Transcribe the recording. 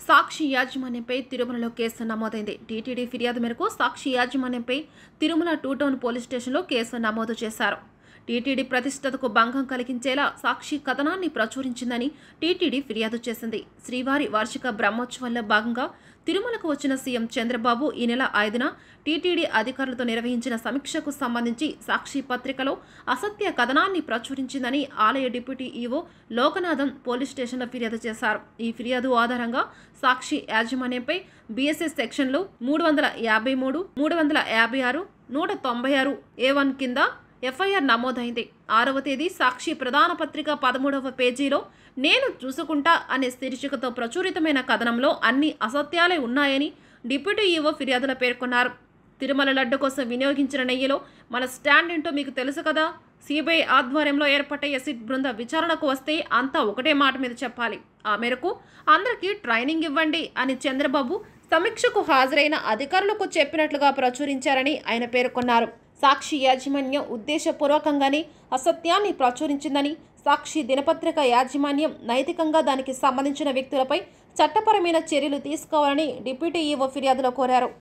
సాక్షి యాజమాన్యంపై తిరుమలలో కేసు నమోదైంది. టీటీడీ ఫిర్యాదు మేరకు సాక్షి యాజమాన్యంపై తిరుమల 2 టౌన్ పోలీస్ స్టేషన్లో కేసు నమోదు చేశారు. టీటీడీ ప్రతిష్టతకు భంగం కలిగించేలా సాక్షి కథనాన్ని ప్రచురించిందని టీటీడీ ఫిర్యాదు చేసింది. శ్రీవారి వార్షిక బ్రహ్మోత్సవాల్లో భాగంగా తిరుమలకు వచ్చిన సీఎం చంద్రబాబు ఈ నెల 5న టీటీడీ అధికారులతో నిర్వహించిన సమీక్షకు సంబంధించి సాక్షి పత్రికలో అసత్య కథనాన్ని ప్రచురించిందని ఆలయ డిప్యూటీ ఈవో లోకనాథన్ పోలీస్ స్టేషన్లో ఫిర్యాదు చేశారు. ఈ ఫిర్యాదు ఆధారంగా సాక్షి యాజమాన్యంపై బీఎస్ఎస్ సెక్షన్లు 353, 356, 196 A1 కింద ఎఫ్ఐఆర్ నమోదైంది. 6వ తేదీ సాక్షి ప్రధాన పత్రిక 13వ పేజీలో నేను చూసుకుంటా అనే శీర్షికతో ప్రచురితమైన కథనంలో అన్ని అసత్యాలే ఉన్నాయని డిప్యూటీ ఈవో ఫిర్యాదులో పేర్కొన్నారు. తిరుమల లడ్డు కోసం వినియోగించిన నెయ్యిలో మన స్టాండ్ ఏంటో మీకు తెలుసు కదా. సిబిఐ ఆధ్వర్యంలో ఏర్పడ్డ ఎసిడ్ బృంద విచారణకు వస్తే అంతా ఒకటే మాట మీద చెప్పాలి. ఆ మేరకు అందరికీ ట్రైనింగ్ ఇవ్వండి అని చంద్రబాబు సమీక్షకు హాజరైన అధికారులకు చెప్పినట్లుగా ప్రచురించారని ఆయన పేర్కొన్నారు. సాక్షి యాజమాన్యం ఉద్దేశపూర్వకంగానే అసత్యాన్ని ప్రచురించిందని, సాక్షి దినపత్రిక యాజమాన్యం నైతికంగా దానికి సంబంధించిన వ్యక్తులపై చట్టపరమైన చర్యలు తీసుకోవాలని డిప్యూటీ ఈవో ఫిర్యాదులో కోరారు.